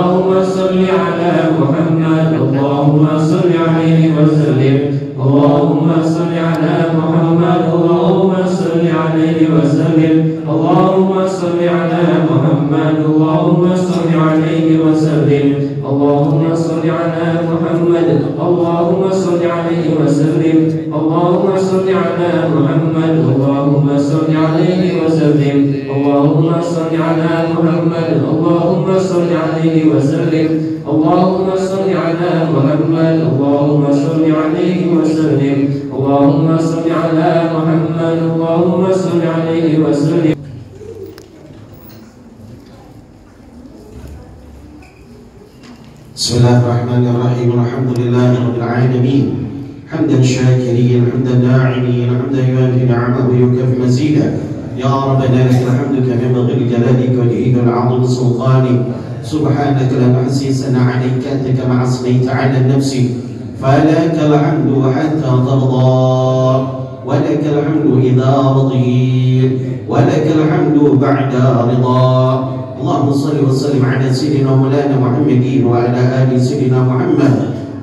اللهم صل على محمد اللهم صل عليه وسلم اللهم صل على محمد اللهم صل عليه وسلم اللهم صل على محمد اللهم صل عليه وسلم اللهم صل على محمد اللهم صل عليه وسلم اللهم صل على محمد اللهم صل عليه وسلم اللهم صل على محمد اللهم صل عليه وسلم اللهم صل على محمد اللهم صل عليه وسلم اللهم صل على محمد اللهم صل عليه وسلم. بسم الله الرحمن الرحيم الحمد لله رب العالمين حمدا شاكرين حمدا داعمين حمدا يوافي نعمه ويكافئ مزيدا يا ربنا لك الحمد كما ينبغي لجلالك ولإيد العظيم سلطانك سبحانك لا نحصي ثناء عليك أنت كما أثنيت على النفس فلك الحمد حتى ترضى ولك الحمد إذا رضيت ولك الحمد بعد رضا. اللهم صل وسلم على سيدنا مولانا محمد وعلى آل سيدنا محمد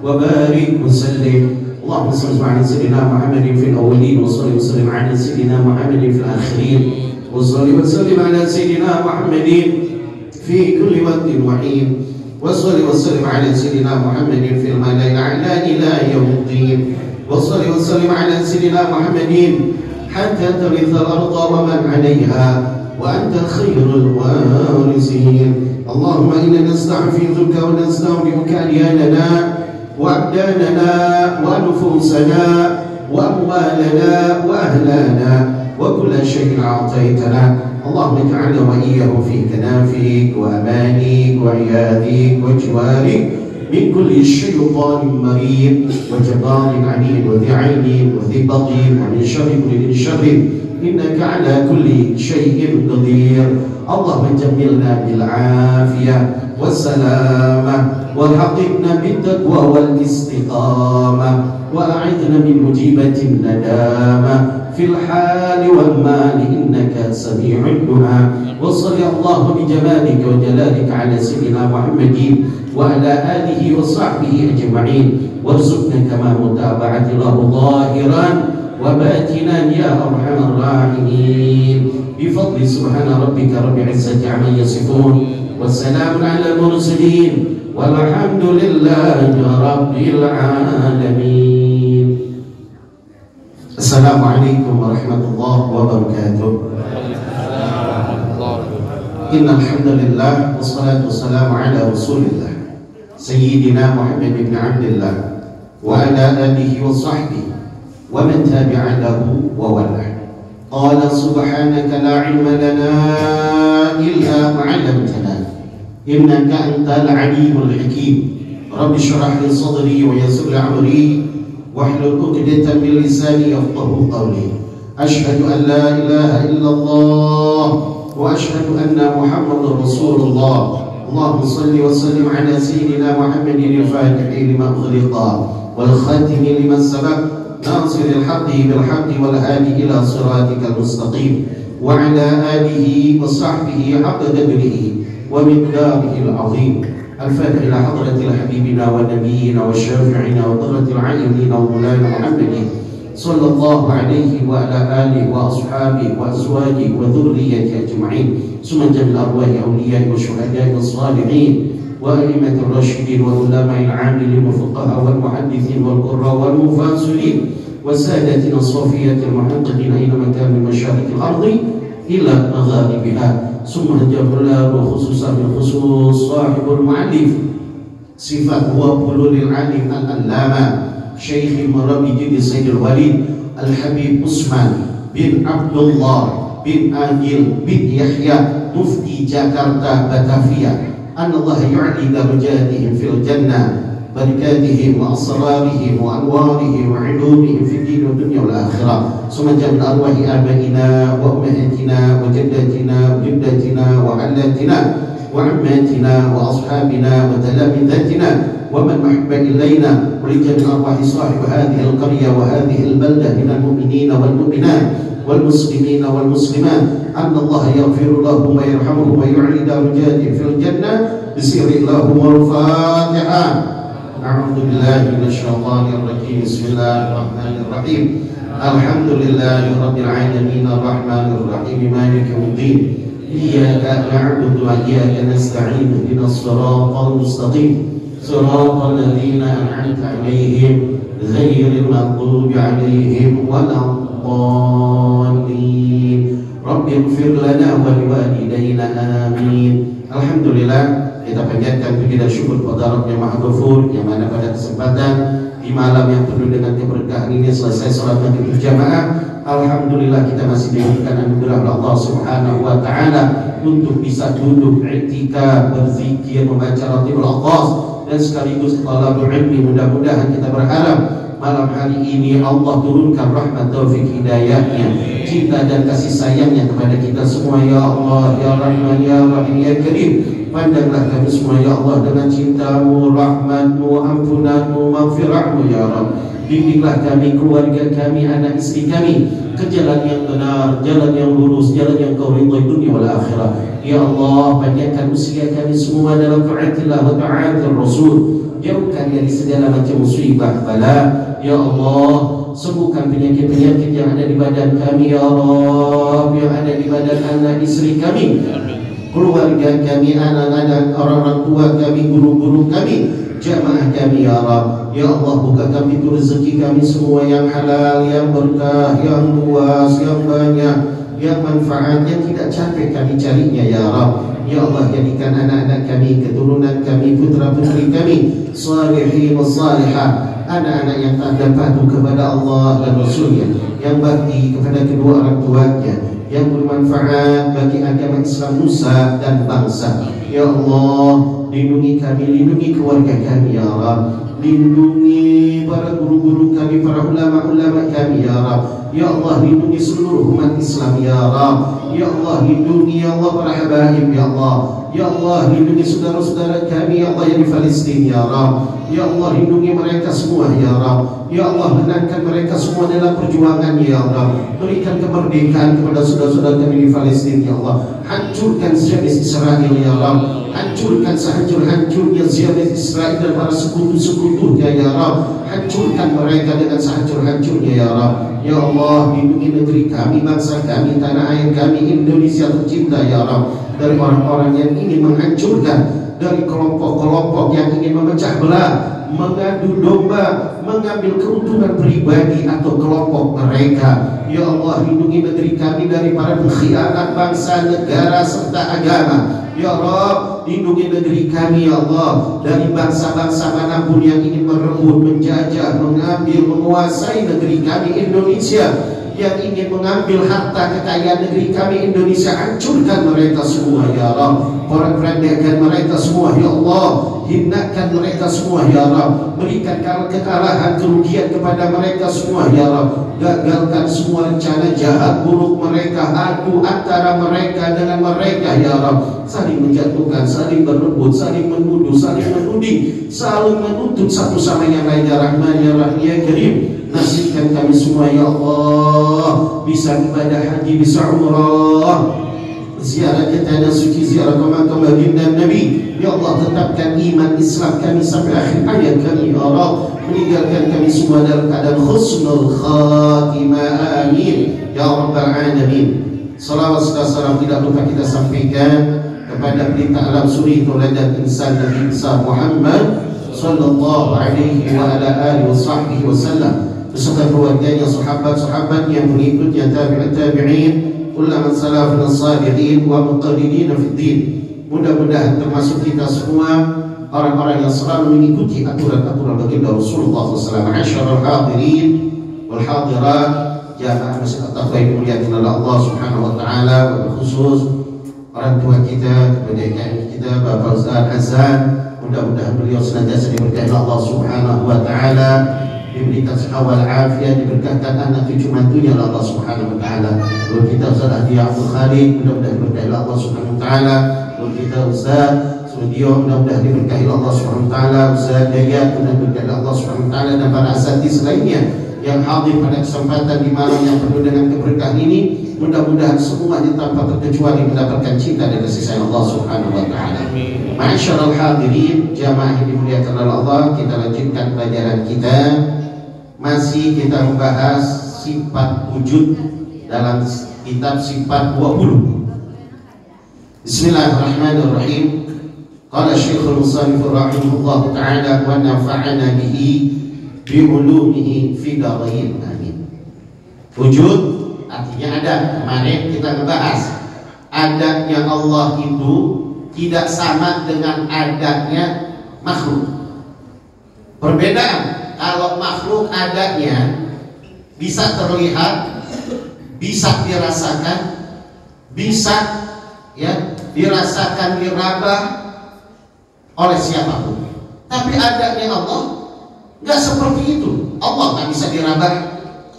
وبارك وسلم. اللهم صل على سيدنا محمد في الأولين وصل وسلم على سيدنا محمد في الآخرين وصل وسلم على سيدنا محمد في كل وقت وحين وصل وسلم على سيدنا محمد في الملأ الأعلى إلى يوم الدين وصل وسلم على سيدنا محمد حتى ترث الأرض ومن عليها وأنت خير الوارثين. اللهم إنا نستعفذك ونستودعك أدياننا وأبداننا ونفوسنا وأموالنا وأهلنا وكل شيء أعطيتنا. اللهم اجعلنا وإياه في كنافك وأمانك وعياذك وجوارك من كل شيطان مريض وجبار عنيد وذي عين وذي بطين ومن شر كل شر إنك على كل شيء قدير. اللهم جملنا بالعافية والسلامة والحقنا بالتقوى والاستقامة وأعذنا من مجيبة الندامة في الحال والمال إنك سميع الدعاء. وصل الله بجمالك وجلالك على سيدنا محمد وعلى آله وصحبه أجمعين وارزقنا كما متابعة له ظاهرا وباتنا يا أرحم الراحمين بفضل سبحان ربك رب العزة عما يصفون والسلام على المرسلين والحمد لله رب العالمين. السلام عليكم ورحمة الله وبركاته. إن الحمد لله والصلاة والسلام على رسول الله سيدنا محمد بن عبد الله وعلى آله وصحبه ومن تابع له وولاه. قال سبحانك لا علم لنا إلا ما علمتنا إنك أنت العليم الحكيم. رب اشرح لي صدري ويسر لي أمري واحلل عقدة من لساني يفقهوا قولي. أشهد أن لا إله إلا الله وأشهد أن محمدا رسول الله. اللهم صل وسلم على سيدنا محمد الفاتح لما أغلق والخاتم لمن سبق ناصر الحق بالحق والهادي إلى صراطك المستقيم وعلى آله وصحبه حق قدره ومقداره العظيم. الفاتح إلى حضرة حبيبنا ونبينا وشافعنا وقرة العينين ومولانا محمد صلى الله عليه وعلى آله وأصحابه وأزواجه وذريته أجمعين ثم جميع الأرواح أولياء والشهداء والصالحين وأئمة الراشدين والعلماء العاملين والفقهاء والمحدثين والقراء والمفسرين وسادتنا الصوفية المحققين أينما كان من مشارق الأرض إلى مغاربها. ثم نجاب الله خصوصا من خصوص صاحب المؤلف صفات وبلول العالم العلامة شيخ المربي جد سيد الوليد الحبيب عثمان بن عبد الله بن آجل بن يحيى مفتي جاكرتا باتافيا أن الله يعلي درجاتهم في الجنة بركاتهم وأسرارهم وأنوارهم وعلومهم في الدين والدنيا والآخرة. ثم جمع أرواح آبائنا وأمهاتنا وجداتنا وجداتنا وعلاتنا وعماتنا وأصحابنا وتلامذتنا ومن محب إلينا ولجميع أرواح صاحب هذه القرية وهذه البلدة من المؤمنين والمؤمنات والمسلمين والمسلمات anna Allah yaghfiru lahum wa yarhamuhum wa yu'li darajatihim fil jannah bisirri lahumul Fatihah. A'udzu billahi minasyaitonir rajim. Bismillahirrahmanirrahim. Alhamdulillahi rabbil alamin arrahmanir rahim maliki yaumiddin. Iyyaka na'budu wa iyyaka nasta'in ihdinas siratal mustaqim siratal ladzina an'amta 'alaihim ghairil maghdubi 'alaihim waladdallin. Rabbighfir lana wa liwalidayna amin. Alhamdulillah, kita panjatkan puji dan syukur kepada Rabb yang Maha Ghafur, yang mana pada kesempatan di malam yang penuh dengan keberkahan ini selesai salat maghrib berjamaah, alhamdulillah kita masih diberikan anugerah oleh Allah Subhanahu wa taala untuk bisa duduk i'tikaf, berzikir, membaca Ratibul Aqdas dan sekaligus talabul ilmi. Mudah-mudahan kita berharap malam hari ini Allah turunkan rahmat taufik hidayahnya, cinta dan kasih sayangnya kepada kita semua. Ya Allah, Ya Rahman, Ya Rahim, Ya Karim, pandanglah kami semua ya Allah dengan cintamu, rahmatmu, ampunanmu, maghfirahmu ya Rabb. Bimbinglah kami, keluarga kami, anak istri kami ke jalan yang benar, jalan yang lurus, jalan yang kau ridhai dunia wal akhirah. Ya Allah, panjangkan usia kami semua dalam ta'atillah wa ta'atil Rasul. Jauhkan dari segala macam musibah bala. Ya Allah, sembuhkan penyakit-penyakit yang ada di badan kami ya Rabb, yang ada di badan anak istri kami, keluarga kami, anak-anak, orang-orang tua kami, guru-guru kami, jamaah kami ya Rabb. Ya Allah, bukakan pintu rezeki kami semua yang halal, yang berkah, yang luas, yang banyak, yang manfaat, yang tidak capek kami carinya ya Rabb. Ya Allah, jadikan anak-anak kami, keturunan kami, putra-putri kami salihin wa salihah, anak-anak yang taat patuh kepada Allah dan Rasulnya, yang bakti kepada kedua orang tuanya, yang bermanfaat bagi agama Islam nusa dan bangsa. Ya Allah, lindungi kami, lindungi keluarga kami ya Rabb, lindungi para guru-guru kami, para ulama-ulama kami ya Rabb. Ya Allah, lindungi seluruh umat Islam ya Rabb. Ya Allah, lindungi ya Allah para habaib ya Allah. Ya Allah, lindungi saudara-saudara kami ya Allah yang di Palestin ya Rabb. Ya Allah, lindungi mereka semua ya Rabb. Ya Allah, menangkan mereka semua dalam perjuangan ya Rabb. Berikan kemerdekaan kepada saudara-saudara kami di Palestin ya Allah. Hancurkan Zionis Israel ya Rabb. Hancurkan sehancur-hancurnya Zionis Israel dan para sekutu-sekutunya ya Rabb. Hancurkan mereka dengan sehancur-hancurnya ya Rabb. Ya Allah, lindungi negeri kami, bangsa kami, tanah air kami, Indonesia tercinta ya Rabb, dari orang-orang yang ingin menghancurkan, dari kelompok-kelompok yang ingin memecah belah, mengadu domba, mengambil keuntungan pribadi atau kelompok mereka. Ya Allah, lindungi negeri kami dari para pengkhianat bangsa, negara, serta agama. Ya Rabb, lindungi negeri kami ya Allah dari bangsa-bangsa manapun yang ingin merebut, menjajah, mengambil, menguasai negeri kami Indonesia, yang ingin mengambil harta kekayaan negeri kami Indonesia. Hancurkan mereka semua ya Rabb, porak-porandakan mereka semua ya Allah, hinakan mereka semua ya Rabb, berikan kekalahan, kerugian kepada mereka semua ya Rabb. Gagalkan semua rencana jahat buruk mereka, adu antara mereka dengan mereka ya Rabb, saling menjatuhkan, saling berebut, saling menuduh, saling menuding, saling menuntut satu sama yang lain ya Rahman, Ya Rahim, Ya Karim. Nasibkan kami semua ya Allah bisa ibadah haji, bisa umrah, ziarah ke tanah suci, ziarah ke makam baginda Nabi. Ya Allah, tetapkan iman Islam kami sampai akhir hayat kami ya Allah. Meninggalkan kami semua dalam keadaan husnul khatimah, amin ya rabbal alamin. Salawat serta salam tidak lupa kita sampaikan kepada pelita alam suri tauladan insan Nabi Muhammad sallallahu alaihi wa ala alihi wa sallam, beserta keluarganya, sahabat-sahabatnya, pengikutnya, tabi'in, ulama salafin as-salihin wa muqallidin fid din. Mudah-mudahan termasuk kita semua orang-orang yang selalu mengikuti aturan-aturan baginda Rasulullah SAW. Masyarul hadirin wal hadirat, jamaah Masjid At-Taqwa yang dimuliakan oleh Allah Subhanahu wa taala, wa khusus orang tua kita, kepada kita Bapak Ustaz Hasan. Mudah-mudahan beliau senantiasa diberkahi Allah Subhanahu wa taala, diberikan sehat wal afiat, diberkahkan anak cucu mantunya oleh Allah Subhanahu wa taala. Lalu kita Ustaz Ahdi Abdul Khalid, mudah-mudahan diberkahi Allah Subhanahu wa taala. Lalu kita Ustaz Sudio, mudah-mudahan diberkahi Allah Subhanahu wa taala. Ustaz Dayat, mudah-mudahan diberkahi Allah Subhanahu wa taala, dan para asatidz lainnya yang hadir pada kesempatan di malam yang penuh dengan keberkahan ini. Mudah-mudahan semuanya tanpa terkecuali mendapatkan cinta dan kasih sayang Allah Subhanahu wa taala. Ma'asyiral hadirin, jamaah yang dimuliakan oleh Allah, kita lanjutkan pelajaran kita. Masih kita membahas sifat wujud dalam kitab Sifat 20. Bismillahirrahmanirrahim. Qala Syekhul Musannif rahimahullah ta'ala wa nafa'ana bihi bi ulumihi fi darain. Amin. Wujud artinya ada. Kemarin kita membahas adanya Allah itu tidak sama dengan adanya makhluk. Perbedaan, kalau makhluk adanya bisa terlihat, bisa dirasakan, bisa ya dirasakan, diraba oleh siapapun. Tapi adanya Allah nggak seperti itu. Allah nggak bisa diraba,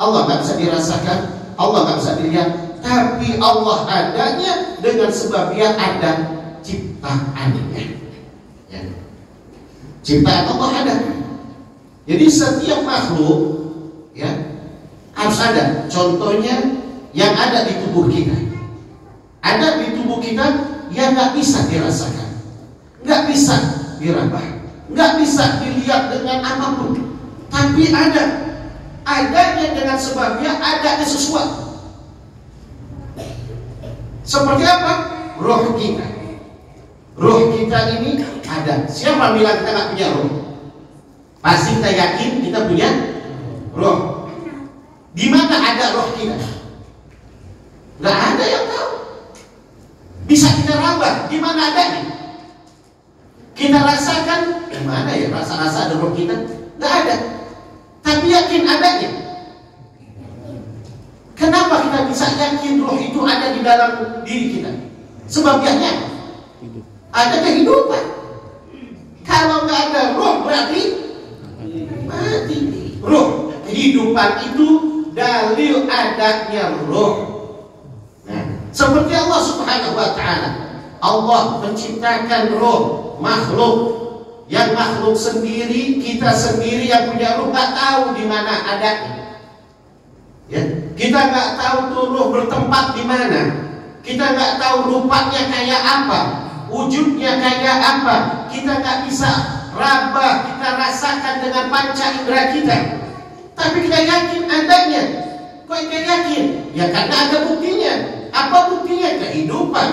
Allah nggak bisa dirasakan, Allah nggak bisa dilihat. Tapi Allah adanya dengan sebabnya ada ciptaannya. Ya. Ciptaan Allah ada. Jadi setiap makhluk ya harus ada. Contohnya yang ada di tubuh kita. Ada di tubuh kita yang nggak bisa dirasakan, nggak bisa diraba, nggak bisa dilihat dengan apapun. Tapi adanya dengan sebabnya adanya sesuatu. Seperti apa? Roh kita. Roh kita ini ada. Siapa bilang kita nggak punya roh? Pasti kita yakin kita punya roh. Di mana ada roh kita? Nggak ada yang tahu. Bisa kita raba, di mana adanya? Kita rasakan, di mana ya rasa-rasa ada roh kita? Nggak ada. Tapi yakin adanya. Kenapa kita bisa yakin roh itu ada di dalam diri kita? Sebabnya ada kehidupan. Kalau nggak ada roh berarti mati. Roh, kehidupan itu dalil adanya roh. Seperti Allah Subhanahu wa ta'ala, Allah menciptakan roh makhluk. Yang makhluk sendiri, kita sendiri yang punya roh nggak tahu di mana adanya. Ya, kita nggak tahu tuh roh bertempat di mana. Kita nggak tahu rupanya kayak apa, wujudnya kayak apa. Kita nggak bisa raba, kita rasakan dengan panca indera kita. Tapi kita yakin adanya. Kok kita yakin? Ya karena ada buktinya. Apa buktinya? Kehidupan.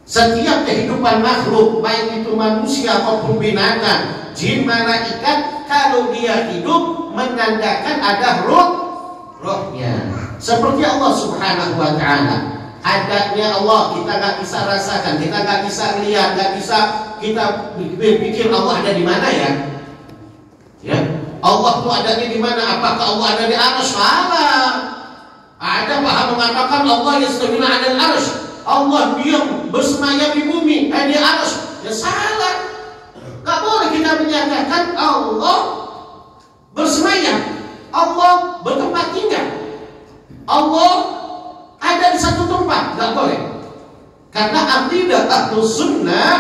Setiap kehidupan makhluk, baik itu manusia maupun binatang, jin, malaikat, kalau dia hidup menandakan ada rohnya. Seperti Allah Subhanahu wa ta'ala, adanya Allah kita nggak bisa rasakan, kita nggak bisa lihat, nggak bisa kita berpikir Allah ada di mana ya? Ya, Allah tuh adanya di mana? Apakah Allah ada di arsy? Salah. Ada paham mengatakan Allah yastawila 'alal arsy, Allah diam bersemayam di bumi, di arsy. Ya salah. Gak boleh kita menyatakan Allah bersemayam, Allah bertempat tinggal, Allah ada di satu tempat. Gak boleh. Karena akidah ahlus sunnah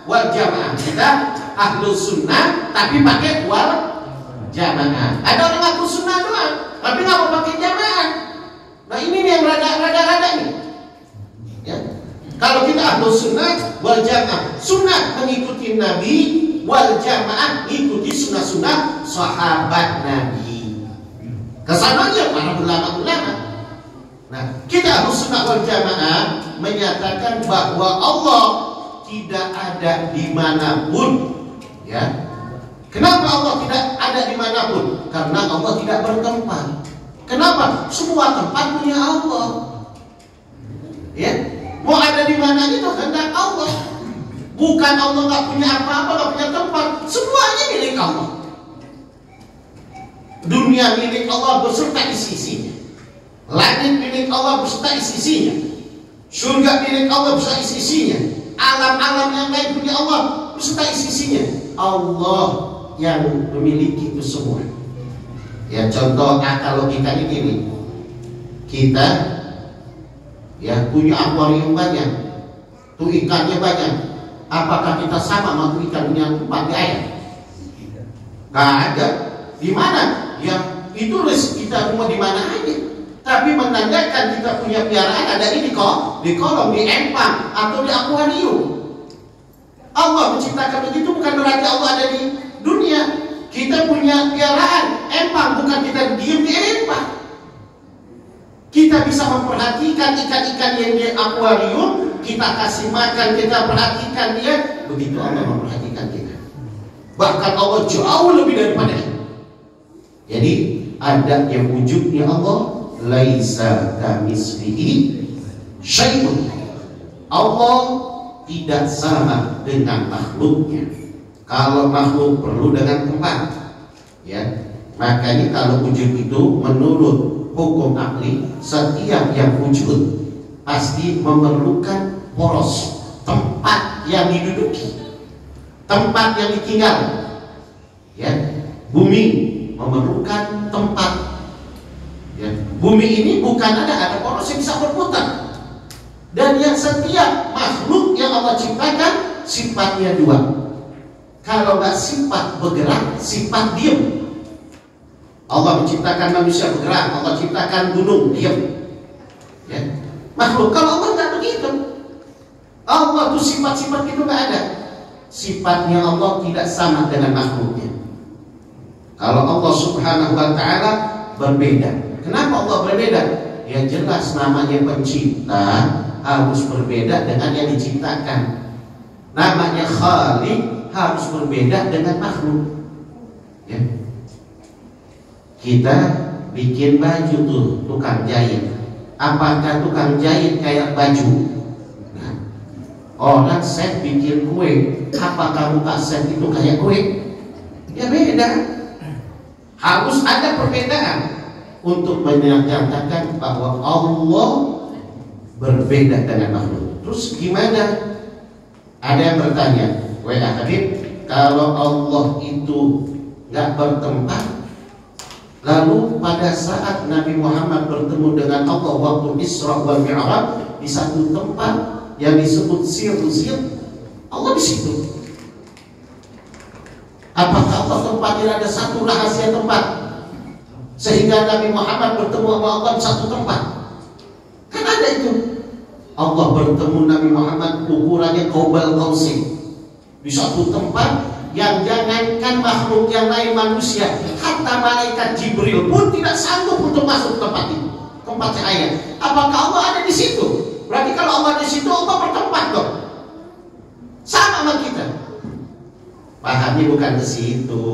wal jamaah, kita ahlus sunnah tapi pakai wal jamaah. Ada orang ahlus sunnah doang tapi nggak mau pakai jamaah. Nah ini yang rada-rada nih. Ya. Kalau kita ahlus sunnah wal jamaah, sunnah mengikuti Nabi, wal jamaah ikuti sunnah-sunnah sahabat Nabi. Kesananya para ulama-ulama. Nah, kita ahlus sunnah wal jamaah menyatakan bahwa Allah tidak ada dimanapun. Ya. Kenapa Allah tidak ada dimanapun? Karena Allah tidak bertempat. Kenapa? Semua tempat punya Allah. Ya, mau ada di mana itu kehendak Allah. Bukan Allah nggak punya apa-apa, nggak punya tempat. Semuanya milik Allah. Dunia milik Allah beserta isi-isinya. Langit milik Allah beserta isi-isinya. Surga milik Allah beserta isi-isinya. Alam-alam yang lain punya Allah beserta isi-isinya. Allah yang memiliki itu semua. Ya contoh kalau kita ini nih, kita ya punya akuarium banyak, tuh ikannya banyak. Apakah kita sama sama ikan yang tempat di air? Gak ada. Di mana? Ya itu rezeki kita mau di mana aja. Tapi menandakan kita punya piaraan ada di kolong, di empang atau di akuarium. Allah menciptakan begitu bukan berarti Allah ada di dunia. Kita punya piaraan empang, bukan kita diem di empang. Kita bisa memperhatikan ikan-ikan yang di akuarium, kita kasih makan, kita perhatikan dia. Begitu Allah memperhatikan kita. Bahkan Allah jauh lebih daripada itu. Jadi ada yang wujudnya Allah, laisa kamitslihi syai'un. Allah tidak sama dengan makhluknya. Kalau makhluk perlu dengan tempat, ya. Makanya kalau wujud itu menurut hukum akli, setiap yang wujud pasti memerlukan poros, tempat yang diduduki, tempat yang ditinggal. Ya, bumi memerlukan tempat. Ya, bumi ini bukan ada poros yang bisa berputar. Dan yang setiap makhluk yang Allah ciptakan sifatnya dua. Kalau nggak sifat bergerak, sifat diam. Allah menciptakan manusia bergerak, Allah ciptakan gunung diam. Ya. Makhluk, kalau Allah nggak begitu. Allah tuh sifat-sifat itu nggak ada. Sifatnya Allah tidak sama dengan makhluknya. Kalau Allah Subhanahu wa Ta'ala berbeda. Kenapa Allah berbeda? Ya jelas namanya pencipta harus berbeda dengan yang diciptakan. Namanya Khaliq harus berbeda dengan makhluk. Ya. Kita bikin baju tuh tukang jahit. Apakah tukang jahit kayak baju? Nah, orang chef bikin kue, apakah muka chef itu kayak kue? Ya beda. Harus ada perbedaan untuk menyatakan bahwa Allah berbeda dengan makhluk. Terus gimana? Ada yang bertanya, Habib, kalau Allah itu nggak bertempat, lalu pada saat Nabi Muhammad bertemu dengan Allah waktu Isra wal Mi'raj di satu tempat yang disebut Sir, Allah di situ. Apakah Allah tempatnya ada satu rahasia tempat sehingga Nabi Muhammad bertemu sama Allah di satu tempat? Kan ada itu. Allah bertemu Nabi Muhammad ukurannya qaubal qausain di satu tempat yang jangankan makhluk yang lain manusia, hatta malaikat Jibril pun tidak sanggup untuk masuk ke tempat itu, tempatnya ayat. Apakah Allah ada di situ? Berarti kalau Allah di situ, Allah bertempat dong. Sama sama kita. Pahamnya bukan ke situ.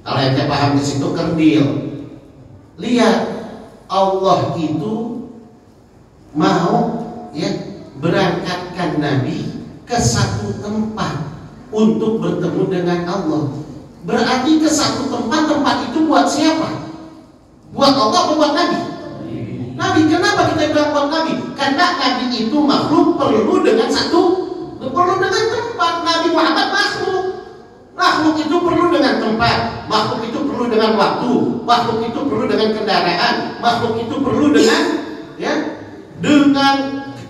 Kalau ente paham ke situ kerdil. Lihat, Allah itu mau ya berangkatkan Nabi ke satu tempat untuk bertemu dengan Allah. Berarti ke satu tempat itu buat siapa? Buat Allah atau buat Nabi? Nabi. Kenapa kita bilang buat Nabi? Karena Nabi itu makhluk perlu dengan tempat. Nabi Muhammad makhluk itu perlu dengan tempat, makhluk itu perlu dengan waktu, makhluk itu perlu dengan kendaraan, makhluk itu perlu dengan dengan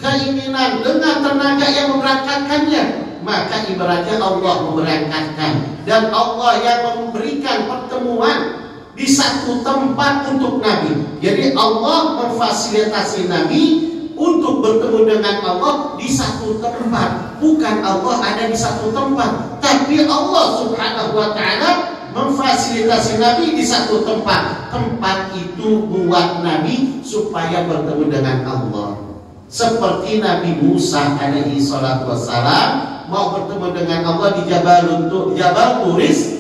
keinginan, dengan tenaga yang memberangkatkannya. Maka ibaratnya Allah memberangkatkan dan Allah yang memberikan pertemuan di satu tempat untuk Nabi. Jadi Allah memfasilitasi Nabi untuk bertemu dengan Allah di satu tempat. Bukan Allah ada di satu tempat, tapi Allah Subhanahu wa Ta'ala memfasilitasi Nabi di satu tempat. Tempat itu buat Nabi supaya bertemu dengan Allah. Seperti Nabi Musa alaihi salatu wassalam mau bertemu dengan Allah di Jabal Turis.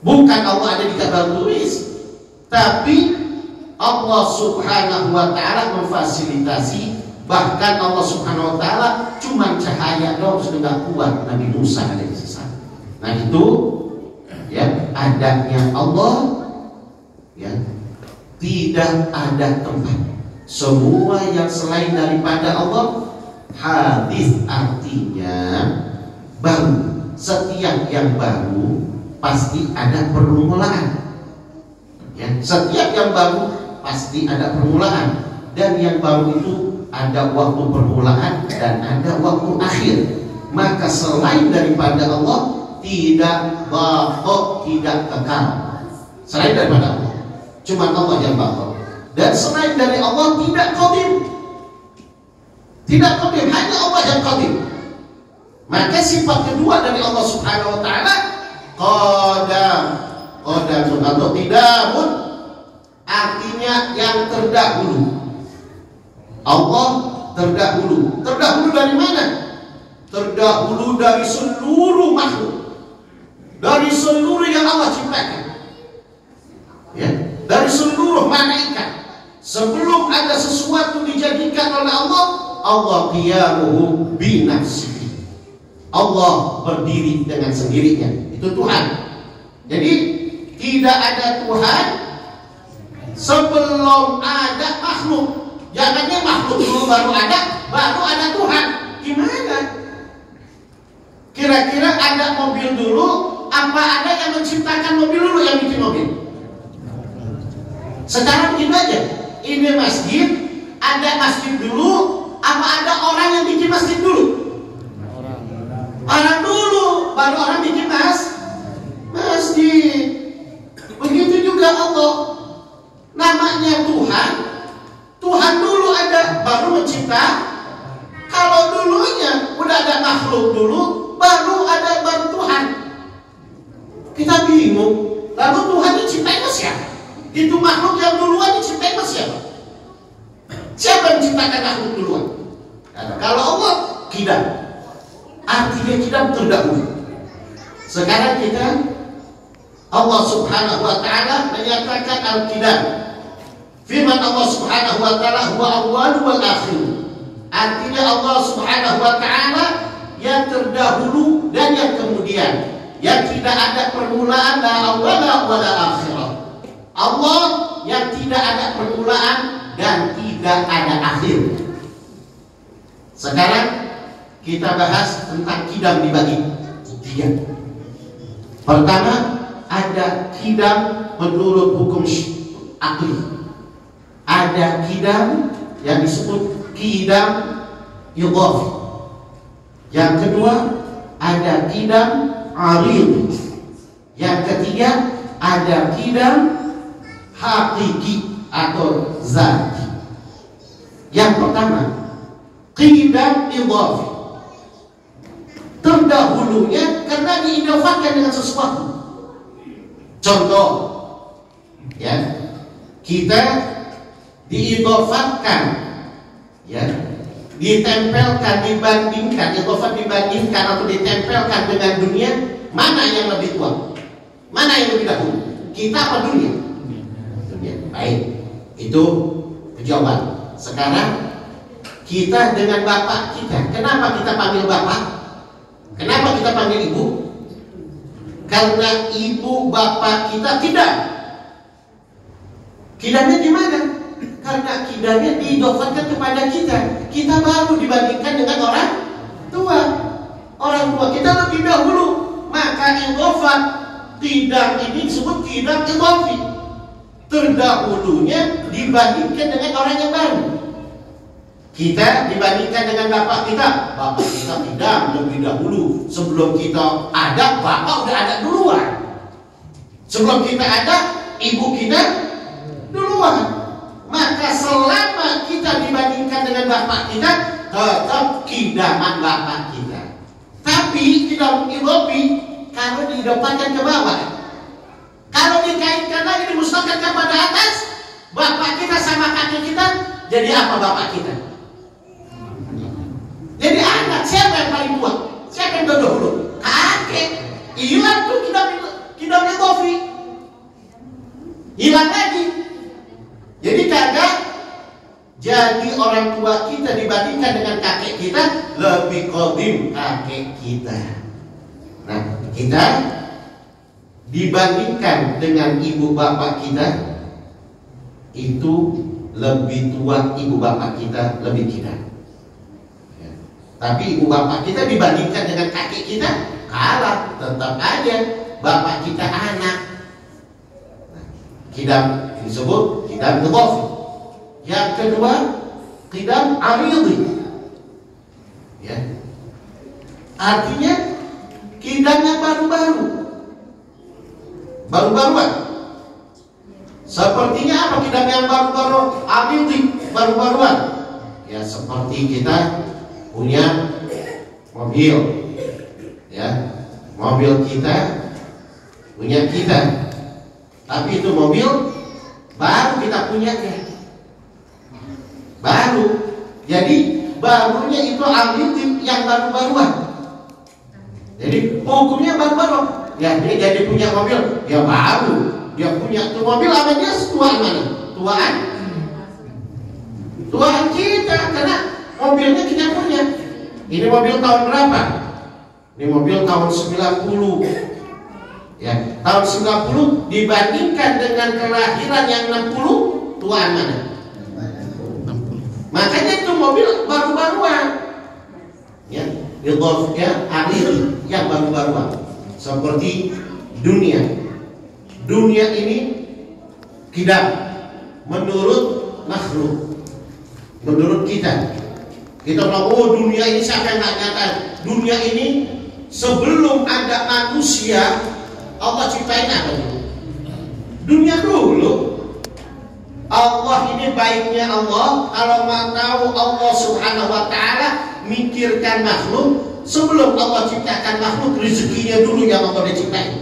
Bukan Allah ada di Jabal Turis, tapi Allah Subhanahu wa Ta'ala memfasilitasi. Bahkan Allah Subhanahu wa Ta'ala cuma cahaya doang sudah kuat Nabi Musa alaihi salam. Nah itu ya adanya Allah, ya tidak ada tempat. Semua yang selain daripada Allah hadis, artinya baru. Setiap yang baru pasti ada permulaan. Ya, setiap yang baru pasti ada permulaan, dan yang baru itu ada waktu permulaan dan ada waktu akhir. Maka selain daripada Allah tidak baqa, tidak kekal. selain daripada Allah. Cuma Allah yang baqi. Dan selain dari Allah tidak qadim. Tidak qadim, hanya Allah yang qadim. Maka sifat kedua dari Allah Subhanahu wa taala qadam. Qadam atau qidamun artinya yang terdahulu. Allah terdahulu. Terdahulu dari mana? Terdahulu dari seluruh makhluk. Dari seluruh yang Allah ciptakan. Ya, dari seluruh malaikat. Sebelum ada sesuatu dijadikan oleh Allah, Allah qiyamuhu bi nafsihi. Allah berdiri dengan sendirinya. Itu Tuhan. Jadi tidak ada Tuhan sebelum ada makhluk. Jangannya makhluk dulu baru ada Tuhan. Gimana? Kira-kira ada mobil dulu, apa ada yang menciptakan mobil dulu yang bikin mobil? Sekarang begini aja. Ini masjid, ada masjid dulu, apa ada orang yang bikin masjid dulu? Orang dulu, baru orang bikin masjid. Begitu juga Allah. Namanya Tuhan. Tuhan dulu ada, baru mencipta. Kalau dulunya udah ada makhluk dulu, baru Tuhan. Kita bingung. Lalu Tuhan diciptain siapa? Itu makhluk yang duluan diciptain siapa? Siapa yang menciptakan makhluk duluan? Kalau Allah qidam, artinya qidam terdahulu. Sekarang kita Allah Subhanahu wa taala menyatakan al-qidam. Firman Allah Subhanahu wa taala huwa awwal wal akhir. Artinya Allah Subhanahu wa taala yang terdahulu dan yang kemudian, yang tidak ada permulaan, la awwala wala akhirah. Allah yang tidak ada permulaan dan tidak ada akhir. Sekarang kita bahas tentang qidam dibagi tiga. Pertama, ada qidam menurut hukum akli. Ada qidam yang disebut qidam idhafi. Yang kedua, ada qidam arid. Yang ketiga, ada qidam hakiki atau zati. Yang pertama, qidam idhafi. Terdahulunya karena diidhafatkan dengan sesuatu. Contoh, ya, kita diidhafatkan, ya, ditempelkan, dibandingkan, idhafat dibandingkan atau ditempelkan dengan dunia, mana yang lebih tua? Mana yang lebih dahulu? Kita apa dunia? Dunia. Baik, itu jawaban. Sekarang kita dengan bapak kita, kenapa kita panggil bapak? Kenapa kita panggil ibu? Karena ibu bapak kita tidak. Qidamnya gimana? Karena qidamnya diidhafatkan kepada kita. Kita baru dibandingkan dengan orang tua. Orang tua kita lebih dahulu. Maka idhafat qidam ini disebut qidam idhafi. Terdahulunya dibandingkan dengan orang yang baru. Kita dibandingkan dengan bapak kita. Bapak kita qidam lebih dahulu. Sebelum kita ada, bapak udah ada duluan. Sebelum kita ada, ibu kita duluan. Maka selama kita dibandingkan dengan bapak kita, tetap qidaman bapak kita. Tapi qidam idhafi kalau didapatkan ke bawah, kalau dikaitkan lagi, dimusnahkan kepada atas, bapak kita sama kakek kita, jadi apa bapak kita? Jadi anak. Siapa yang paling tua? Siapa yang dahulu? Kakek. Hilang tuh qidam idhafi. Hilang lagi. Jadi kagak jadi orang tua kita dibandingkan dengan kakek kita lebih qadim kakek kita. Nah, kita dibandingkan dengan ibu bapak kita itu lebih tua, ibu bapak kita lebih qidam. Ya. Tapi ibu bapak kita dibandingkan dengan kakek kita kalah, tetap aja bapak kita anak. Nah, qidam disebut qidam idhafi. Yang kedua, qidam aridi. Ya. Artinya qidamnya baru-baruan. Sepertinya apa kita yang baru-baru baru-baruan? Ya seperti kita punya mobil, ya mobil kita punya kita, tapi itu mobil baru kita punyanya, baru. Jadi barunya itu alitif yang baru-baruan. Jadi hukumnya baru-baru. Ya dia jadi punya mobil, ya baru. Dia punya tuh mobil apa dia tuaan mana? Tuaan kita, karena mobilnya kita punya. Ini mobil tahun berapa? Ini mobil tahun 90. Ya, tahun 90 dibandingkan dengan kelahiran yang 60, tuaan mana? 60. Makanya itu mobil baru-baruan. Ya, idhofnya akhir yang baru-baruan. Seperti dunia. Dunia ini kidam menurut makhluk, menurut kita bilang, oh dunia ini siapa yang nggak nyata? Dunia ini sebelum ada manusia Allah ciptain apa dulu? Dunia dulu. Allah ini baiknya Allah, kalau mau tahu Allah Subhanahu wa ta'ala mikirkan makhluk. Sebelum Allah ciptakan makhluk, rezekinya dulu yang Allah ciptain.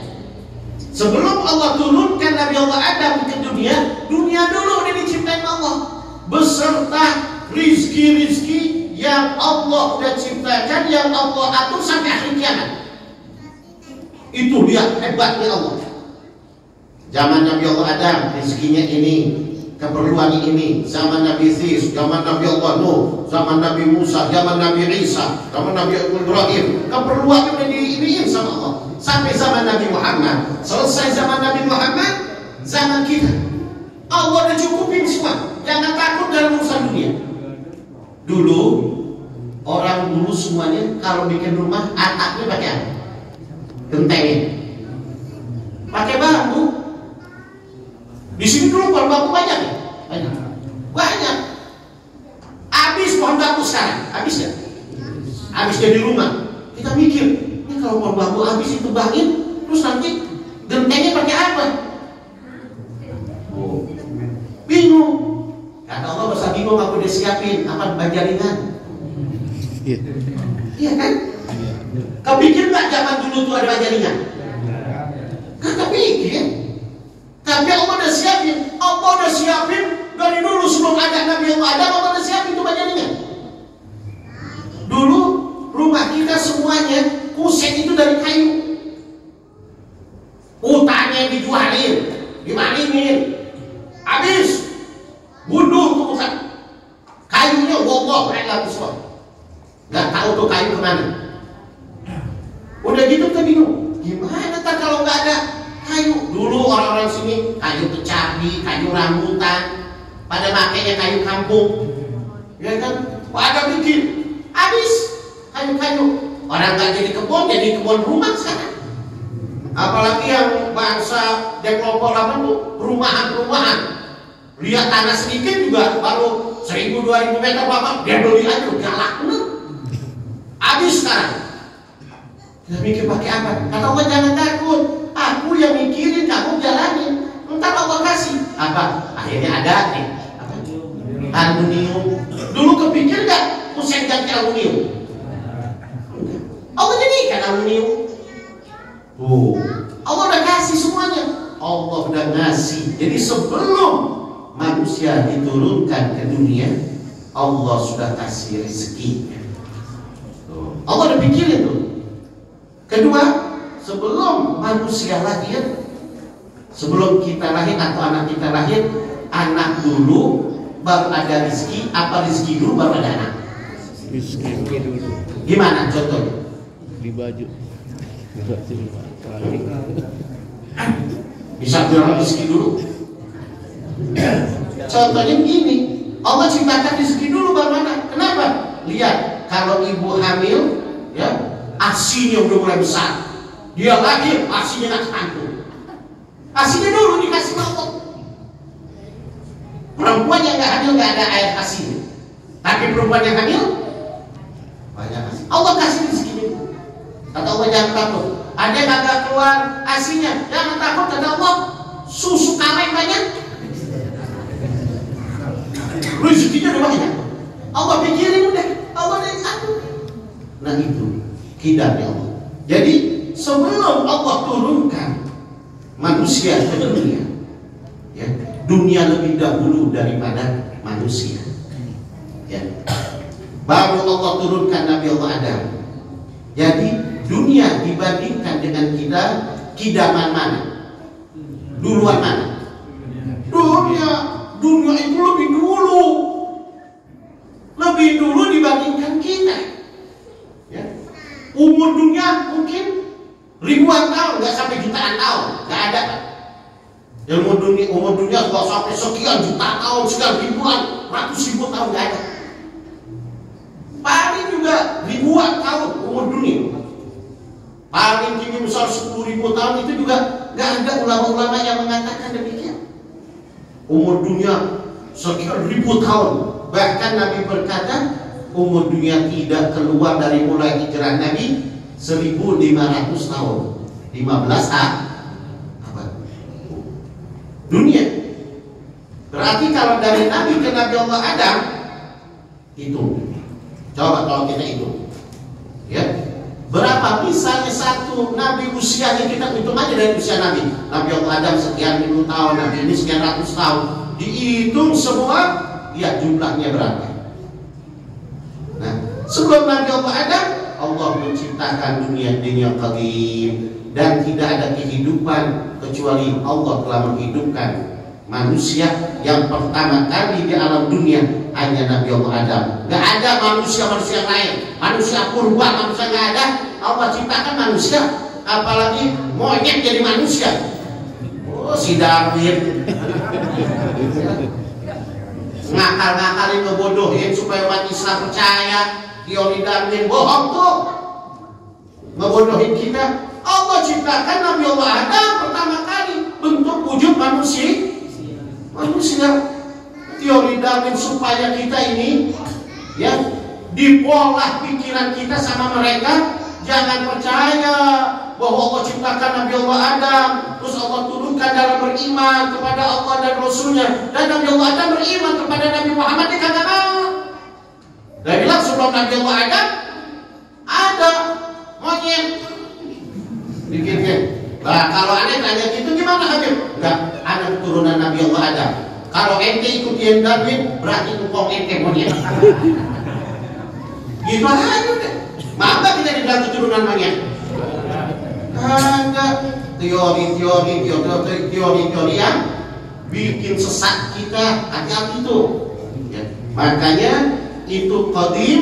Sebelum Allah turunkan Nabi Allah Adam ke dunia, dunia dulu udah diciptain Allah beserta rizki-rizki yang Allah udah ciptakan, yang Allah atur sampai akhir kiamat. Itu dia hebatnya Allah. Zaman Nabi Allah Adam rizkinya ini, keperluan ini. Zaman Nabi Sis, zaman Nabi Allah Nuh, zaman Nabi Musa, zaman Nabi Isa, zaman Nabi Ibrahim, keperluannya udah diiniin sama Allah. Sampai zaman Nabi Muhammad. Selesai zaman Nabi Muhammad, zaman kita. Allah udah cukupin semua. Jangan takut dalam urusan dunia. Dulu orang dulu semuanya kalau bikin rumah atapnya pakai apa? Gentengin. Pakai bambu. Di sini dulu pohon bambu banyak ya? Banyak. Habis pohon bambu sekarang, habis ya? Habis jadi rumah. Kita mikir, ini kalau pohon bambu habis itu bangin, terus nanti gentengnya pakai apa? Oh, bingung. Kata Allah masa bingung, aku udah siapin apa bajaringan. Iya kan? Kepikir nggak zaman dulu tuh ada bajaringan? Kan kepikir. Tapi Allah udah siapin. Allah udah siapin dari dulu sebelum ada Nabi Allah udah siapin tuh bajaringan. Dulu rumah kita semuanya kusen itu dari kayu. Utangnya dijualin, dimalingin, habis bundur tuh pusat. Kayunya wallah a'lam bishawab. Nggak tahu tuh kayu kemana. Udah gitu kita bingung, gimana tak kalau nggak ada kayu? Dulu orang-orang sini kayu kecapi, kayu rambutan, pada makainya kayu kampung, ya kan? Pada bikin, habis kayu-kayu. Orang nggak jadi kebun rumah sekarang. Apalagi yang bangsa developer apa tuh, perumahan-perumahan. Lihat tanah sedikit juga baru 1000-2000 meter bapak dia beli aja, galak bener. Habis sekarang. Kita mikir pakai apa? Kata Allah jangan takut. Aku yang mikirin, kamu jalanin. Ntar Allah kasih. Apa? Akhirnya ada nih. Apa? Aluminium. Dulu kepikir nggak kusen ganti aluminium? Allah jadikan aluminium. Allah udah kasih semuanya. Allah udah ngasih. Jadi sebelum manusia diturunkan ke dunia, Allah sudah kasih rezekinya. Allah udah pikirin tuh. Kedua, sebelum manusia lahir, sebelum kita lahir atau anak kita lahir, anak dulu baru ada rezeki. Apa rezeki dulu baru ada anak? Rezeki dulu. Gimana contohnya? Di baju. Bisa bilang rezeki dulu. Contohnya begini, Allah ciptakan rezeki dulu baru anak. Kenapa? Lihat, kalau ibu hamil, ya asinya udah mulai besar. Dia lahir, asinya nggak kandung. Asinya dulu dikasih Allah. Perempuan yang nggak hamil nggak ada air asinya. Tapi perempuan yang hamil banyak asi. Allah kasih rezeki dulu. Kata Allah jangan takut. Ada yang nggak keluar asinya, jangan takut. Kata Allah susu kaleng banyak. rezekinya udah banyak. Allah pikirin udah, Allah udah atur. Nah itu kidamnya Allah. Jadi sebelum Allah turunkan manusia ke dunia, ya, dunia lebih dahulu daripada manusia. Ya. Baru Allah turunkan Nabi Allah Adam. Jadi dunia dibandingkan dengan kita, kidaman mana? Duluan mana? Dunia itu lebih dulu dibandingkan kita. Ya. Umur dunia mungkin ribuan tahun, nggak sampai jutaan tahun, nggak ada. Umur dunia nggak sampai sekian juta tahun, sekian ribuan, ratus ribu tahun, nggak ada. Paling juga ribuan tahun umur dunia. Paling tinggi misal 10.000 tahun itu juga nggak ada ulama-ulama yang mengatakan demikian. Umur dunia sekian ribu tahun. Bahkan Nabi berkata umur dunia tidak keluar dari mulai hijrah Nabi 1.500 tahun. 15 abad dunia. Berarti kalau dari Nabi ke Nabi Allah Adam itu, coba kalau kita hitung, ya, berapa misalnya satu Nabi usianya, kita hitung aja dari usia Nabi Allah Adam sekian ribu tahun, Nabi ini sekian ratus tahun, dihitung semua, ya jumlahnya berapa? Nah, sebelum Nabi Allah Adam, Allah menciptakan dunia qadim, dan tidak ada kehidupan kecuali Allah telah menghidupkan manusia yang pertama kali di alam dunia hanya Nabi Allah Adam. Gak ada manusia lain, manusia purba, manusia gak ada. Allah ciptakan manusia, apalagi monyet jadi manusia. Oh, si Darwin ngakal-ngakalin, ngebodohin supaya umat Islam percaya teori Darwin. Bohong tuh, ngebodohin kita. Allah ciptakan Nabi Allah Adam pertama kali bentuk wujud manusia. Teori Darwin supaya kita ini, ya, dipolah pikiran kita sama mereka. Jangan percaya bahwa Allah ciptakan Nabi Allah Adam terus Allah turunkan dalam beriman kepada Allah dan Rasulnya, dan Nabi Allah Adam beriman kepada Nabi Muhammad. Dia kata dan bilang sebelum Nabi Allah Adam ada monyet bikinnya. Nah, kalau aneh tanya gitu gimana Habib? Enggak, ada keturunan Nabi Allah Adam. Kalau ente ikutin Darwin, berarti engkau ente monyet. Gitu aja udah. Maka kita dibilang keturunan monyet. Ada teori-teori yang bikin sesat kita. Hati-hati itu. Ya. Makanya itu qadim,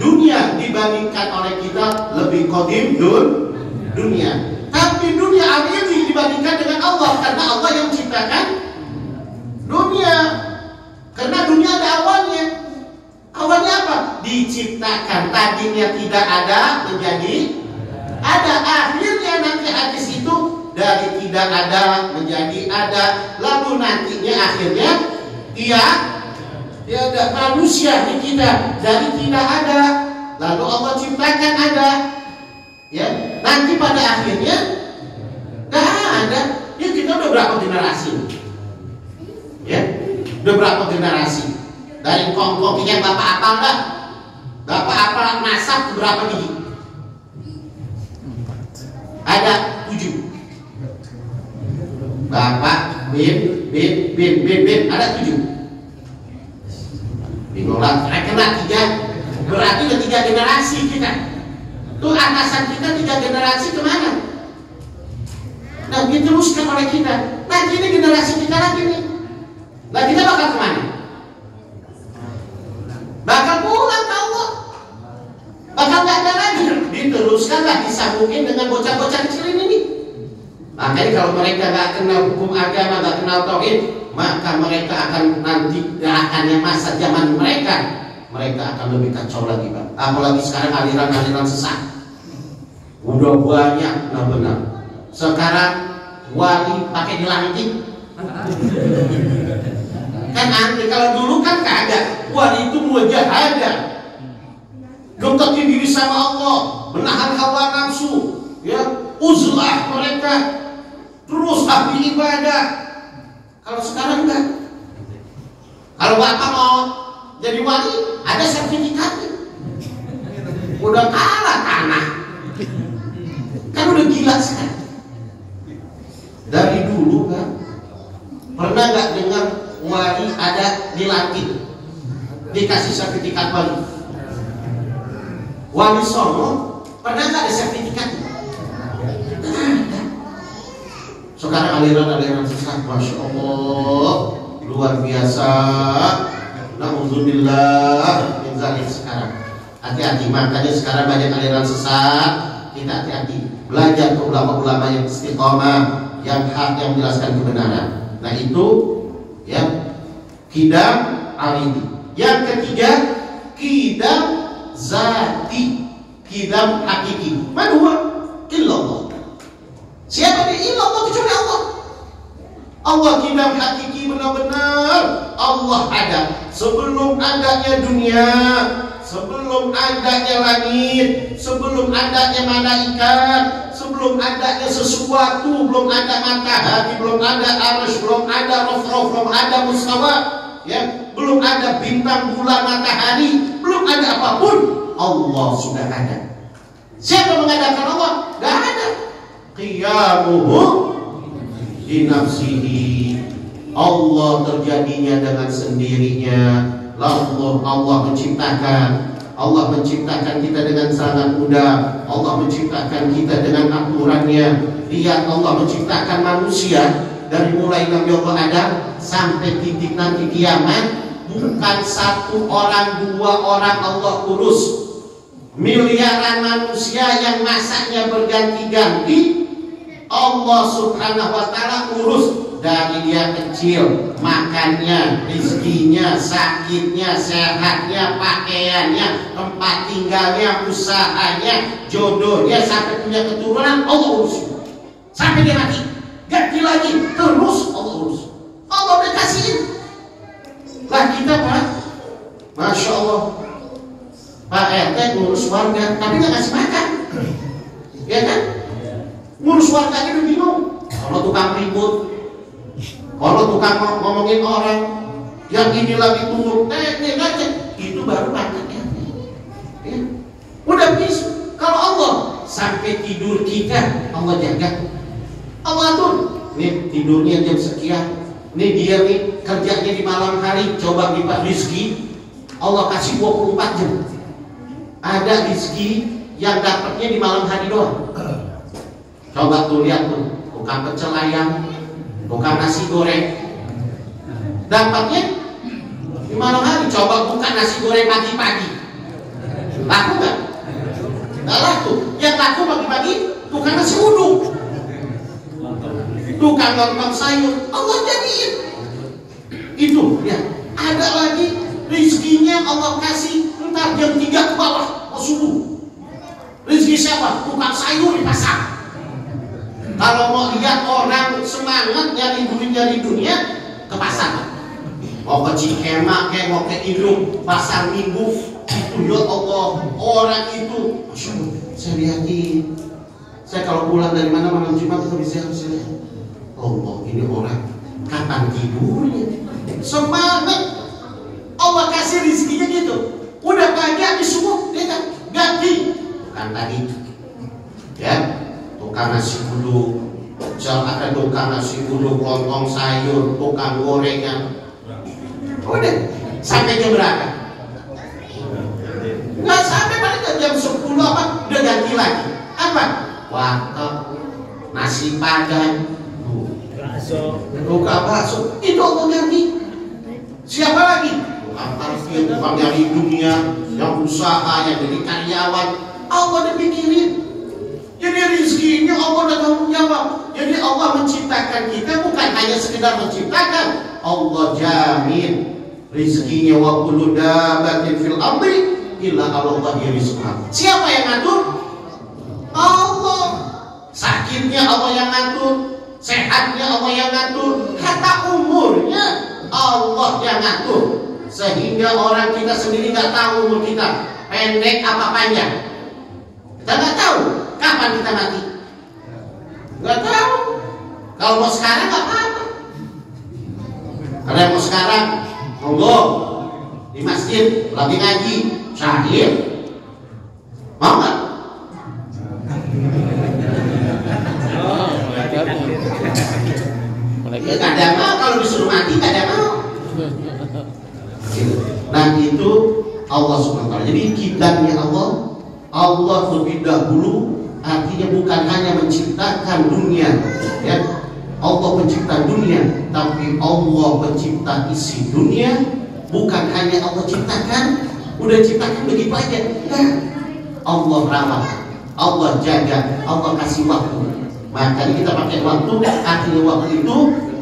dunia dibandingkan oleh kita lebih qadim dunia. Tapi dunia akhiri dibandingkan dengan Allah, karena Allah yang menciptakan dunia. Karena dunia ada awalnya. Awalnya apa? Diciptakan. Tadinya tidak ada menjadi ada. Akhirnya nanti hadis itu dari tidak ada menjadi ada. Lalu nantinya akhirnya tiada manusia di kita dari tidak ada. Lalu Allah ciptakan ada. Ya, nanti pada akhirnya nggak ada. Ya, kita udah berapa generasi? Ya, udah berapa generasi? Dari kongkongnya bapak apa enggak? Bapak apa nasab berapa gigi? Ada 7. Bapak bin ada 7. Bingung lah, kena 3. Berarti udah 3 generasi kita. Tuh atasan kita 3 generasi kemana? Nah, diteruskan oleh kita. Nah, ini generasi kita lagi nih. Nah, kita bakal kemana? Bakal pulang ke Allah. Bakal gak ada lagi. Diteruskanlah, disambungin dengan bocah-bocah kecil ini. Makanya kalau mereka gak kenal hukum agama, gak kenal tauhid, maka mereka akan nanti akannya masa zaman mereka akan lebih kacau lagi, Pak. Apalagi sekarang aliran-aliran sesat udah banyak. Nah benar, sekarang wali pakai dilantik kan aneh. Kalau dulu kan kagak, wali itu mujahadah, deketin diri sama Allah, menahan hawa nafsu, ya, uzlah mereka, terus ahli ibadah. Kalau sekarang enggak. Kalau bapak mau jadi wali, ada sertifikatnya. Udah kalah tanah. Kan udah gila sekarang. Dari dulu kan, pernah nggak dengar wali ada dilatih, dikasih sertifikat wali? Wali Songo pernah nggak ada sertifikatnya? Sekarang aliran-aliran sesat, masya Allah, luar biasa. Na'udzubillah min zalik sekarang. Hati-hati, makanya sekarang banyak aliran sesat. Kita hati-hati, belajar ke ulama-ulama yang istiqomah, yang hak, yang menjelaskan kebenaran. Nah itu ya, qidam alimi. Yang ketiga, qidam zati, qidam hakiki. Man huwa illallah. Siapa dia? Illallah, kecuali Allah. Allah qidam hakiki, benar-benar Allah ada sebelum adanya dunia, sebelum adanya langit, sebelum adanya malaikat, sebelum adanya sesuatu, belum ada matahari, belum ada arus, belum ada rof-rof, belum ada mustawa, ya, belum ada bintang, bulan, matahari, belum ada apapun. Allah sudah ada. Siapa mengadakan Allah? Gak ada. Qiyamuhu di nafsihi. Allah terjadinya dengan sendirinya. Allah menciptakan. Allah menciptakan kita dengan sangat mudah. Allah menciptakan kita dengan aturannya. Lihat, Allah menciptakan manusia dari mulai Nabi Allah Adam sampai titik nanti kiamat. Bukan satu orang, dua orang Allah urus. Miliaran manusia yang masanya berganti-ganti, Allah Subhanahu wa ta'ala urus. Dari dia kecil, makannya, rezekinya, sakitnya, sehatnya, pakaiannya, tempat tinggalnya, usahanya, jodohnya, sampai punya keturunan, Allah urus. Sampai dia mati, ganti lagi, terus Allah urus. Allah udah kasihin. Lah kita Pak, Masya Allah, Pak RT ngurus warga, tapi gak ngasih makan. Ya kan? Ngurus warganya udah bingung. Kalau tukang ribut, kalau tukang ngomongin orang, yang ini lagi tunggu, aja, itu baru pantatnya. Ya. Udah bisa. Kalau Allah sampai tidur kita, Allah jaga. Allah atur. Nih tidurnya jam sekian. Nih dia nih kerjanya di malam hari. Coba lipat rezeki, Allah kasih 24 jam. Ada rezeki yang dapatnya di malam hari doang. Coba tuh lihat tuh, tukang pecel ayam, bukan nasi goreng, dapatnya di malam hari. Coba bukan nasi goreng pagi-pagi, laku nggak? Nggak laku. Yang laku pagi-pagi bukan nasi uduk, tukang lontong sayur, Allah jadiin. Itu ya. Ada lagi rezekinya Allah kasih entar jam 3 ke bawah, subuh. Rezeki siapa? Tukang sayur di pasar. Kalau mau lihat orang semangat nyari duit dari dunia, ke pasar. Mau ke Cikema, kayak mau ke Indung, pasar minggu. Itu ya Allah, orang itu, Masya Allah, saya lihatin. Saya kalau pulang dari mana malam Jumat itu bisa lihat. Allah, ini orang kapan tidurnya? Semangat. Allah kasih rezekinya gitu. Udah pagi habis subuh, dia ganti. Bukan tadi, ya. Tukang nasi uduk, ada tukang nasi uduk, lontong sayur, tukang gorengan. Udah sampai jam berapa? Nggak sampai, paling jam 10 apa? Udah ganti lagi. Apa? Warteg, nasi padang, buka bakso. Itu Allah ganti. Siapa lagi? Tukang parkir, tukang nyari dunia, yang usaha, yang jadi karyawan. Allah udah pikirin. Jadi rezekinya Allah udah tanggung jawab. Jadi Allah menciptakan kita bukan hanya sekedar menciptakan. Allah jamin rezekinya. Wa kullu dabbatin fil ardi illa 'ala Allahi rizquha. Siapa yang ngatur? Allah. Sakitnya Allah yang ngatur, sehatnya Allah yang ngatur, hatta umurnya Allah yang ngatur. Sehingga orang kita sendiri nggak tahu umur kita pendek apa panjang. Kita nggak tahu kapan kita mati, nggak tahu. Kalau mau sekarang nggak apa-apa. Kalau mau sekarang monggo di masjid lagi ngaji syahid, mau nggak? Ya, kada mau, kalau disuruh mati kada mau. Nah itu Allah Subhanahu wa Ta'ala. Jadi kiblatnya Allah lebih dahulu, artinya bukan hanya menciptakan dunia, ya. Allah pencipta dunia, tapi Allah pencipta isi dunia. Bukan hanya Allah ciptakan, udah ciptakan begitu aja. Nah, Allah rawat, Allah jaga, Allah kasih waktu. Makanya kita pakai waktu, artinya waktu itu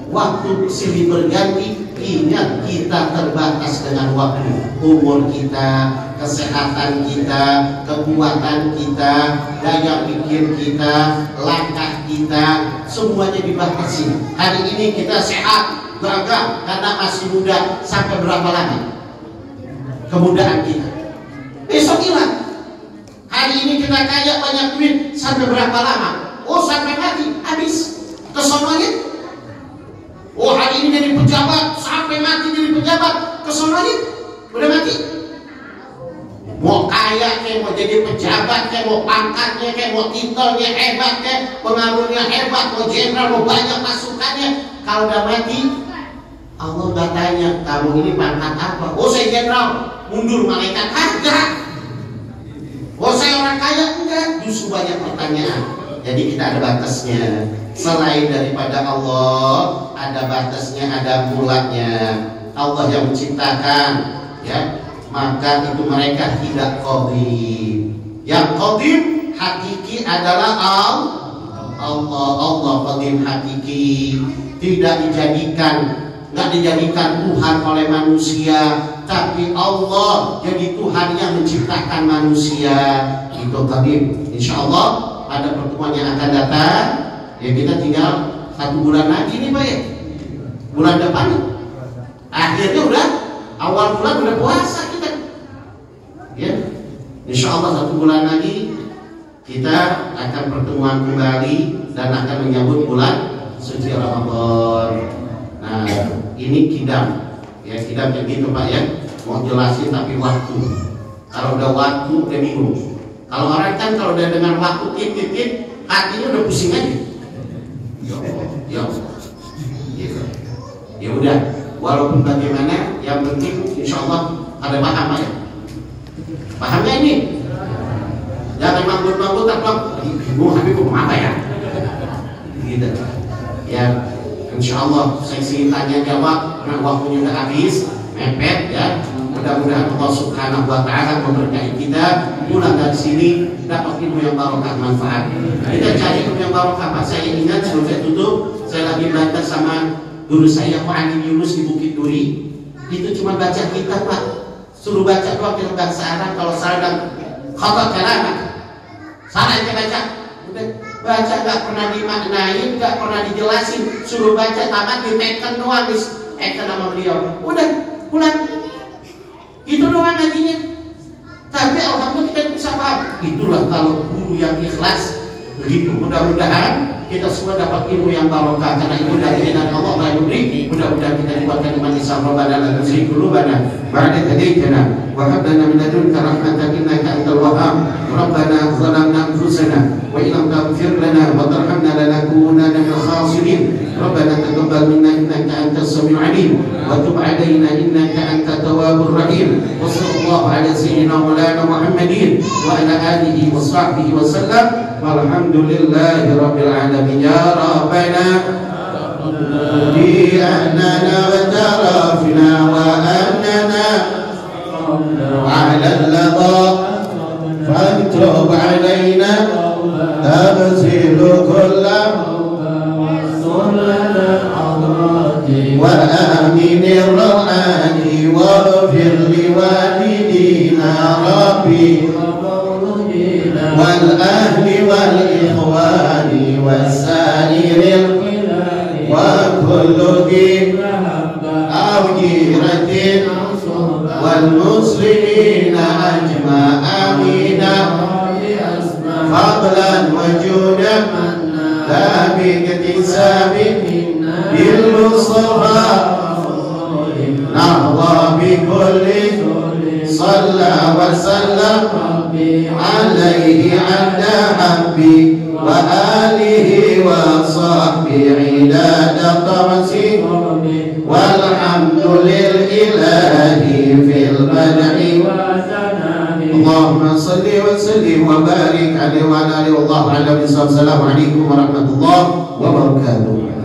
waktu silih berganti. Ingat, kita terbatas dengan waktu. Umur kita, kesehatan kita, kekuatan kita, daya pikir kita, langkah kita, semuanya dibatasi. Hari ini kita sehat, gagah karena masih muda. Sampai berapa lama kemudaan kita? Besok hilang. Hari ini kita kaya, banyak duit, sampai berapa lama? Oh, sampai mati, habis. Kesononya. Oh, hari ini jadi pejabat, sampai mati jadi pejabat, kesononya udah mati. Mau kaya kayak, mau jadi pejabat kayak, mau pangkatnya kayak, mau titelnya hebat kayak, pengaruhnya hebat, mau jenderal, mau banyak pasukannya, kalau udah mati Allah udah tanya, kamu ini pangkat apa? Oh, saya jenderal. Mundur malaikat, enggak. Oh, saya orang kaya, enggak. Justru banyak pertanyaan. Jadi kita ada batasnya. Selain daripada Allah, ada batasnya, ada mulanya. Allah yang menciptakan, ya, maka itu mereka tidak qadim. Yang qadim hakiki adalah Allah qadim hakiki, tidak nggak dijadikan Tuhan oleh manusia, tapi Allah jadi Tuhan yang menciptakan manusia. Itu qadim. Insya Allah pada pertemuan yang akan datang, ya kita tinggal 1 bulan lagi nih Pak ya, bulan depan akhirnya udah awal bulan udah puasa kita, ya. Insya Allah 1 bulan lagi kita akan pertemuan kembali dan akan menyambut bulan suci Ramadan. Nah ini kidam, ya kidam kayak gitu Pak ya, mau jelasin tapi waktu. Kalau udah waktu udah bingung. Kalau orang kan kalau udah dengan waktu tit hatinya udah pusing aja. Ya udah, walaupun bagaimana, yang penting insya Allah ada paham ya. Pahamnya ini, jangan manggut-manggut tak bingung habis mau apa ya? Gitu. Ya, insya Allah sesi tanya jawab, karena waktunya udah habis, mepet ya. Mudah-mudahan Allah Subhanahu wa Ta'ala memberkahi kita, pulang dari sini dapat ilmu yang barokah, manfaat. Kita cari ilmu yang barokah. Pak, saya ingat sebelum saya tutup, saya lagi belajar sama guru saya Pak Ali Yunus di Bukit Duri. Itu cuma baca kitab Pak, suruh baca doang kita bahasa Arab. Kalau salah dan khatat kalamat, salah aja baca. Udah baca, nggak pernah dimaknain, nggak pernah dijelasin, suruh baca tamat diteken doang, diteken sama beliau. Udah pulang. Itu doang ngajinya. Tapi alhamdulillah kita bisa paham. Itulah kalau guru yang ikhlas begitu. Mudah-mudahan kita semua dapat ilmu yang barokah, karena itu dari Allah yang memberi. Mudah-mudahan kita dibuatkan iman Islam. Rabbana la tuzigh qulubana ba'da idh hadaytana wa hab lana min ladunka rahmatan innaka antal wahhab. Rabbana zalamna anfusana wa illam taghfir lana wa tarhamna lanakunanna minal khasirin. Rabbana taqabbal minna innaka antas samiul alim wa tub 'alaina innaka antat tawwabur rahim. Wa sallallahu ala sayyidina maulana Muhammadin wa ala alihi wa sahbihi wa sallam. Walhamdulillahi rabbil alamin. Ya Rabbana bi annana wa tarafna wa annana ala al-ladha فاكتب علينا تبذل كل وآمن الروعان واغفر لوالدينا ربي والأهل والإخوان والسائر وكل دين أو جيرة والمسلمين أجمعين فضلا وجودا لا باكتساب بالمصطفى نهضى رسول صلى وسلم عليه عند حبي وآله وصحبه عداد قرسي والحمد للإله في المدح اللهم صل وسلم وبارك عليه وعلى آله والله أعلم. السلام عليكم ورحمة الله وبركاته.